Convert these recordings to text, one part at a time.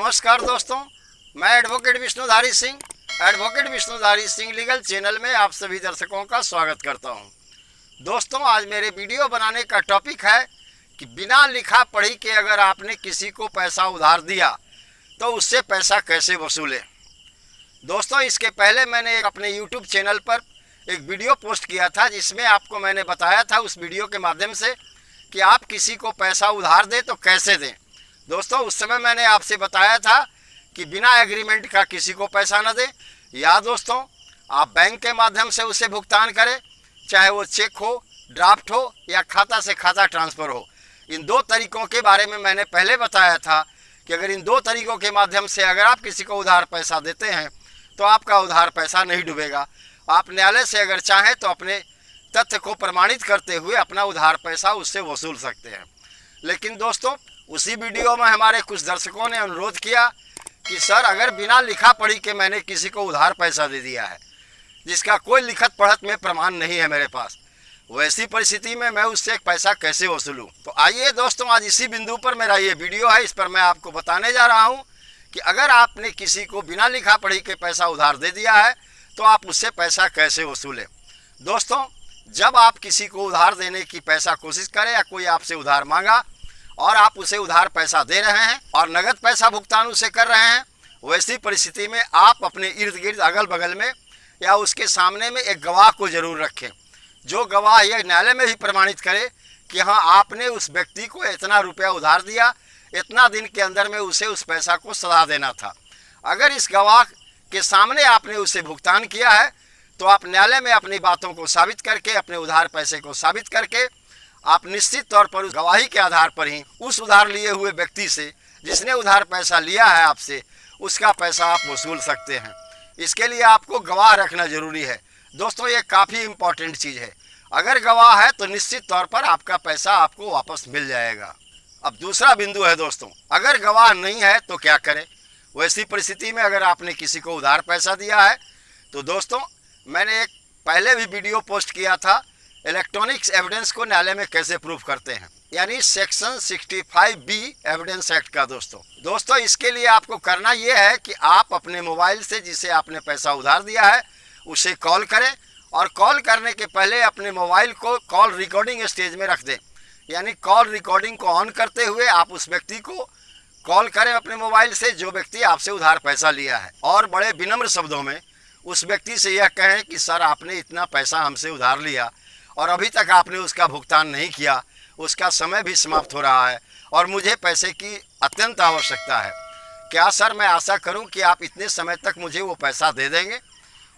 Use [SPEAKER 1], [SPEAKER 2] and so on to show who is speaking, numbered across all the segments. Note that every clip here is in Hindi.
[SPEAKER 1] नमस्कार दोस्तों, मैं advocate Vishnudhari Singh legal channel में आप सभी दर्शकों का स्वागत करता हूं। दोस्तों, आज मेरे वीडियो बनाने का टॉपिक है कि बिना लिखा पढ़ी के अगर आपने किसी को पैसा उधार दिया तो उससे पैसा कैसे वसूलें। दोस्तों, इसके पहले मैंने अपने यूट्यूब चैनल पर एक वीडियो पोस्ट किया था जिसमें आपको मैंने बताया था उस वीडियो के माध्यम से कि आप किसी को पैसा उधार दें तो कैसे दें। दोस्तों, उस समय मैंने आपसे बताया था कि बिना एग्रीमेंट का किसी को पैसा न दें, या दोस्तों आप बैंक के माध्यम से उसे भुगतान करें, चाहे वो चेक हो, ड्राफ्ट हो या खाता से खाता ट्रांसफ़र हो। इन दो तरीक़ों के बारे में मैंने पहले बताया था कि अगर इन दो तरीक़ों के माध्यम से अगर आप किसी को उधार पैसा देते हैं तो आपका उधार पैसा नहीं डूबेगा। आप न्यायालय से अगर चाहें तो अपने तथ्य को प्रमाणित करते हुए अपना उधार पैसा उससे वसूल सकते हैं। लेकिन दोस्तों, उसी वीडियो में हमारे कुछ दर्शकों ने अनुरोध किया कि सर, अगर बिना लिखा पढ़ी के मैंने किसी को उधार पैसा दे दिया है जिसका कोई लिखत पढ़त में प्रमाण नहीं है मेरे पास, वैसी परिस्थिति में मैं उससे एक पैसा कैसे वसूलूं। तो आइए दोस्तों, आज इसी बिंदु पर मेरा ये वीडियो है। इस पर मैं आपको बताने जा रहा हूं कि अगर आपने किसी को बिना लिखा पढ़ी के पैसा उधार दे दिया है तो आप उससे पैसा कैसे वसूलें। दोस्तों, जब आप किसी को उधार देने की पैसा कोशिश करें या कोई आपसे उधार मांगा और आप उसे उधार पैसा दे रहे हैं और नगद पैसा भुगतान उसे कर रहे हैं, वैसी परिस्थिति में आप अपने इर्द गिर्द अगल बगल में या उसके सामने में एक गवाह को जरूर रखें, जो गवाह यह न्यायालय में भी प्रमाणित करे कि हाँ, आपने उस व्यक्ति को इतना रुपया उधार दिया, इतना दिन के अंदर में उसे उस पैसा को सदा देना था। अगर इस गवाह के सामने आपने उसे भुगतान किया है तो आप न्यायालय में अपनी बातों को साबित करके, अपने उधार पैसे को साबित करके, आप निश्चित तौर पर उस गवाही के आधार पर ही उस उधार लिए हुए व्यक्ति से, जिसने उधार पैसा लिया है आपसे, उसका पैसा आप वसूल सकते हैं। इसके लिए आपको गवाह रखना जरूरी है। दोस्तों, ये काफ़ी इम्पोर्टेंट चीज़ है। अगर गवाह है तो निश्चित तौर पर आपका पैसा आपको वापस मिल जाएगा। अब दूसरा बिंदु है दोस्तों, अगर गवाह नहीं है तो क्या करें। वैसी परिस्थिति में अगर आपने किसी को उधार पैसा दिया है तो दोस्तों, मैंने एक पहले भी वीडियो पोस्ट किया था इलेक्ट्रॉनिक्स एविडेंस को न्यायालय में कैसे प्रूफ करते हैं, यानी सेक्शन 65B एविडेंस एक्ट का। दोस्तों, इसके लिए आपको करना यह है कि आप अपने मोबाइल से जिसे आपने पैसा उधार दिया है उसे कॉल करें, और कॉल करने के पहले अपने मोबाइल को कॉल रिकॉर्डिंग स्टेज में रख दें। यानी कॉल रिकॉर्डिंग को ऑन करते हुए आप उस व्यक्ति को कॉल करें अपने मोबाइल से जो व्यक्ति आपसे उधार पैसा लिया है, और बड़े विनम्र शब्दों में उस व्यक्ति से यह कहें कि सर, आपने इतना पैसा हमसे उधार लिया और अभी तक आपने उसका भुगतान नहीं किया, उसका समय भी समाप्त हो रहा है और मुझे पैसे की अत्यंत आवश्यकता है। क्या सर, मैं आशा करूं कि आप इतने समय तक मुझे वो पैसा दे देंगे।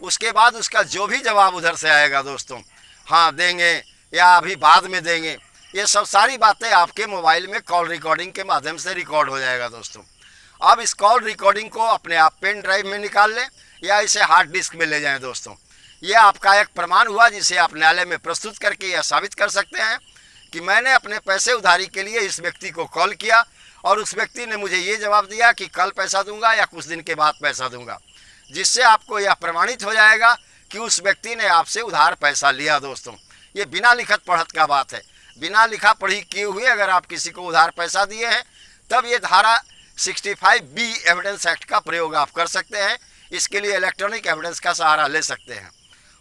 [SPEAKER 1] उसके बाद उसका जो भी जवाब उधर से आएगा दोस्तों, हाँ देंगे या अभी बाद में देंगे, ये सब सारी बातें आपके मोबाइल में कॉल रिकॉर्डिंग के माध्यम से रिकॉर्ड हो जाएगा। दोस्तों, अब इस कॉल रिकॉर्डिंग को अपने आप पेन ड्राइव में निकाल लें या इसे हार्ड डिस्क में ले जाएं। दोस्तों, ये आपका एक प्रमाण हुआ जिसे आप न्यायालय में प्रस्तुत करके यह साबित कर सकते हैं कि मैंने अपने पैसे उधारी के लिए इस व्यक्ति को कॉल किया और उस व्यक्ति ने मुझे ये जवाब दिया कि कल पैसा दूंगा या कुछ दिन के बाद पैसा दूंगा, जिससे आपको यह प्रमाणित हो जाएगा कि उस व्यक्ति ने आपसे उधार पैसा लिया। दोस्तों, ये बिना लिखत पढ़त का बात है। बिना लिखा पढ़ी किए हुए अगर आप किसी को उधार पैसा दिए हैं तब ये धारा 65B एविडेंस एक्ट का प्रयोग आप कर सकते हैं। इसके लिए इलेक्ट्रॉनिक एविडेंस का सहारा ले सकते हैं।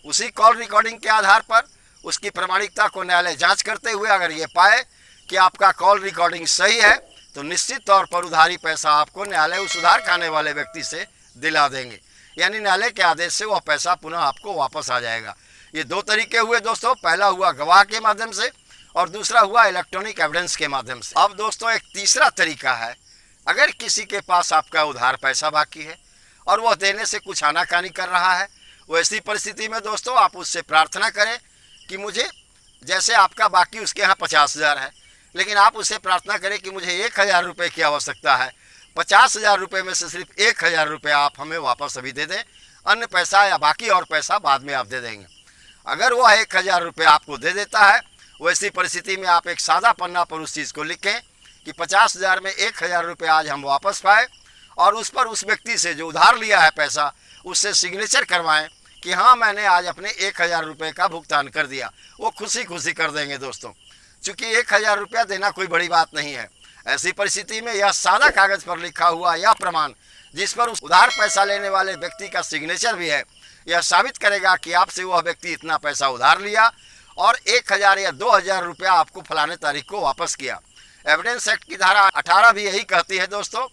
[SPEAKER 1] उसी कॉल रिकॉर्डिंग के आधार पर उसकी प्रामाणिकता को न्यायालय जांच करते हुए अगर ये पाए कि आपका कॉल रिकॉर्डिंग सही है तो निश्चित तौर पर उधारी पैसा आपको न्यायालय उस उधार खाने वाले व्यक्ति से दिला देंगे, यानी न्यायालय के आदेश से वह पैसा पुनः आपको वापस आ जाएगा। ये दो तरीके हुए दोस्तों, पहला हुआ गवाह के माध्यम से और दूसरा हुआ इलेक्ट्रॉनिक एविडेंस के माध्यम से। अब दोस्तों, एक तीसरा तरीका है, अगर किसी के पास आपका उधार पैसा बाकी है और वह देने से कुछ आनाकानी कर रहा है, वैसी परिस्थिति में दोस्तों आप उससे प्रार्थना करें कि मुझे, जैसे आपका बाकी उसके यहाँ 50,000 है, लेकिन आप उससे प्रार्थना करें कि मुझे 1,000 रुपये की आवश्यकता है, 50,000 रुपये में से सिर्फ 1,000 रुपये आप हमें वापस अभी दे दें, अन्य पैसा या बाकी और पैसा बाद में आप दे देंगे। अगर वह 1,000 रुपये आपको दे देता है, वैसी परिस्थिति में आप एक सादा पन्ना पर उस चीज़ को लिखें कि 50,000 में 1,000 रुपये आज हम वापस पाए, और उस पर उस व्यक्ति से जो उधार लिया है पैसा उससे सिग्नेचर करवाएं कि हाँ, मैंने आज अपने 1,000 रुपये का भुगतान कर दिया। वो खुशी खुशी कर देंगे। दोस्तों, चूँकि 1,000 रुपया देना कोई बड़ी बात नहीं है, ऐसी परिस्थिति में यह सादा कागज पर लिखा हुआ यह प्रमाण, जिस पर उस उधार पैसा लेने वाले व्यक्ति का सिग्नेचर भी है, यह साबित करेगा कि आपसे वह व्यक्ति इतना पैसा उधार लिया और 1000 या 2000 रुपया आपको फलाने तारीख को वापस किया। एविडेंस एक्ट की धारा 18 भी यही कहती है दोस्तों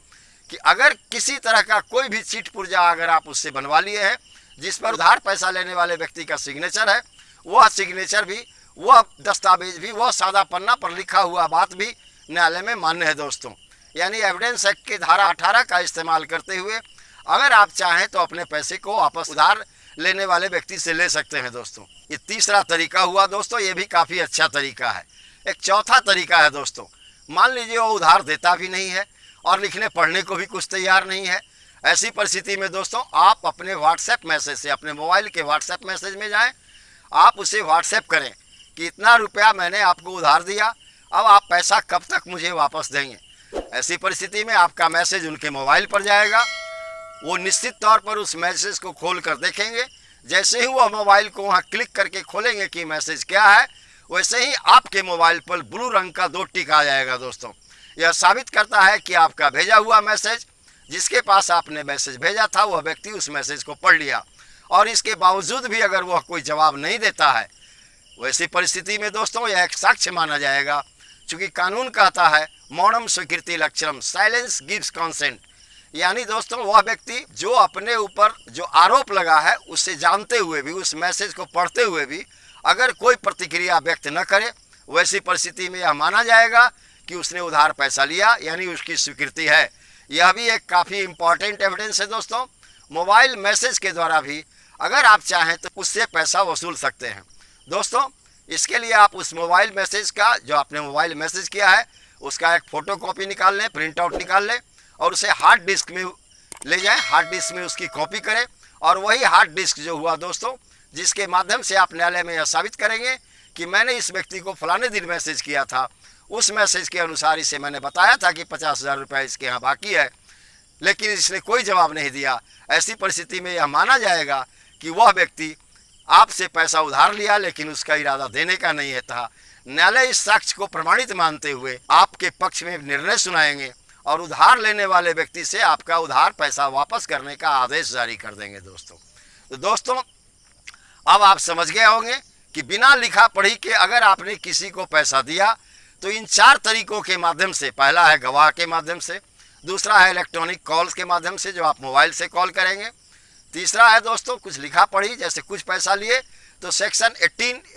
[SPEAKER 1] कि अगर किसी तरह का कोई भी चिट पुर्जा अगर आप उससे बनवा लिए हैं जिस पर उधार पैसा लेने वाले व्यक्ति का सिग्नेचर है, वह सिग्नेचर भी, वह दस्तावेज भी, वह सादा पन्ना पर लिखा हुआ बात भी न्यायालय में मान्य है दोस्तों। यानी एविडेंस एक्ट की धारा 18 का इस्तेमाल करते हुए अगर आप चाहें तो अपने पैसे को वापस उधार लेने वाले व्यक्ति से ले सकते हैं दोस्तों। ये तीसरा तरीका हुआ दोस्तों, ये भी काफ़ी अच्छा तरीका है। एक चौथा तरीका है दोस्तों, मान लीजिए वो उधार देता भी नहीं है और लिखने पढ़ने को भी कुछ तैयार नहीं है। ऐसी परिस्थिति में दोस्तों आप अपने व्हाट्सएप मैसेज से, अपने मोबाइल के व्हाट्सएप मैसेज में जाएं, आप उसे व्हाट्सएप करें कि इतना रुपया मैंने आपको उधार दिया, अब आप पैसा कब तक मुझे वापस देंगे। ऐसी परिस्थिति में आपका मैसेज उनके मोबाइल पर जाएगा, वो निश्चित तौर पर उस मैसेज को खोल कर देखेंगे। जैसे ही वह मोबाइल को वहाँ क्लिक करके खोलेंगे कि मैसेज क्या है, वैसे ही आपके मोबाइल पर ब्लू रंग का 2 टिक आ जाएगा दोस्तों। यह साबित करता है कि आपका भेजा हुआ मैसेज, जिसके पास आपने मैसेज भेजा था, वह व्यक्ति उस मैसेज को पढ़ लिया और इसके बावजूद भी अगर वह कोई जवाब नहीं देता है, वैसी परिस्थिति में दोस्तों यह एक साक्ष्य माना जाएगा। चूँकि कानून कहता है मौनम स्वीकृति लक्षणम, साइलेंस गिव्स कॉन्सेंट। यानी दोस्तों वह व्यक्ति जो अपने ऊपर जो आरोप लगा है उससे जानते हुए भी, उस मैसेज को पढ़ते हुए भी अगर कोई प्रतिक्रिया व्यक्त न करे, वैसी परिस्थिति में यह माना जाएगा कि उसने उधार पैसा लिया, यानी उसकी स्वीकृति है। यह भी एक काफ़ी इम्पॉर्टेंट एविडेंस है दोस्तों। मोबाइल मैसेज के द्वारा भी अगर आप चाहें तो उससे पैसा वसूल सकते हैं दोस्तों। इसके लिए आप उस मोबाइल मैसेज का, जो आपने मोबाइल मैसेज किया है, उसका एक फ़ोटो कॉपी निकाल लें, प्रिंट आउट निकाल लें और उसे हार्ड डिस्क में ले जाएं, हार्ड डिस्क में उसकी कॉपी करें और वही हार्ड डिस्क जो हुआ दोस्तों, जिसके माध्यम से आप न्यायालय में यह साबित करेंगे कि मैंने इस व्यक्ति को फलाने दिन मैसेज किया था, उस मैसेज के अनुसार इसे मैंने बताया था कि 50,000 रुपये इसके यहाँ बाकी है, लेकिन इसने कोई जवाब नहीं दिया। ऐसी परिस्थिति में यह माना जाएगा कि वह व्यक्ति आपसे पैसा उधार लिया लेकिन उसका इरादा देने का नहीं था। न्यायालय इस साक्ष्य को प्रमाणित मानते हुए आपके पक्ष में निर्णय सुनाएंगे और उधार लेने वाले व्यक्ति से आपका उधार पैसा वापस करने का आदेश जारी कर देंगे दोस्तों। तो दोस्तों अब आप समझ गए होंगे कि बिना लिखा पढ़ी के अगर आपने किसी को पैसा दिया तो इन 4 तरीकों के माध्यम से, पहला है गवाह के माध्यम से, दूसरा है इलेक्ट्रॉनिक कॉल्स के माध्यम से जो आप मोबाइल से कॉल करेंगे, तीसरा है दोस्तों कुछ लिखा पढ़ी, जैसे कुछ पैसा लिए तो सेक्शन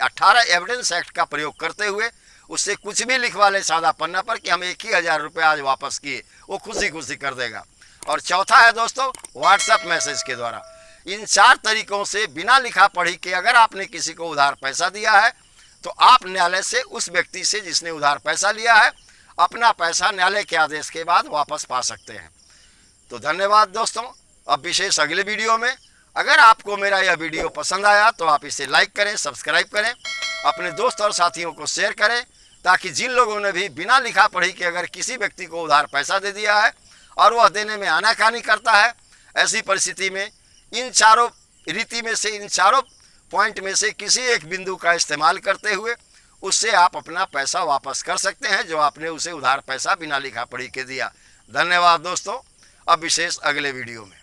[SPEAKER 1] 18 एविडेंस एक्ट का प्रयोग करते हुए उससे कुछ भी लिखवा ले सादा पन्ना पर कि हम 1000 रुपये आज वापस किए, वो खुशी खुशी कर देगा। और चौथा है दोस्तों व्हाट्सएप मैसेज के द्वारा। इन 4 तरीकों से बिना लिखा पढ़ी के अगर आपने किसी को उधार पैसा दिया है तो आप न्यायालय से उस व्यक्ति से जिसने उधार पैसा लिया है अपना पैसा न्यायालय के आदेश के बाद वापस पा सकते हैं। तो धन्यवाद दोस्तों। अब विशेष अगले वीडियो में, अगर आपको मेरा यह वीडियो पसंद आया तो आप इसे लाइक करें, सब्सक्राइब करें, अपने दोस्त और साथियों को शेयर करें, ताकि जिन लोगों ने भी बिना लिखा पढ़ी के अगर किसी व्यक्ति को उधार पैसा दे दिया है और वह देने में आनाकानी करता है, ऐसी परिस्थिति में इन चारों रीति में से, इन चारों पॉइंट में से किसी एक बिंदु का इस्तेमाल करते हुए उससे आप अपना पैसा वापस कर सकते हैं जो आपने उसे उधार पैसा बिना लिखा पढ़ी के दिया। धन्यवाद दोस्तों। अब विशेष अगले वीडियो में।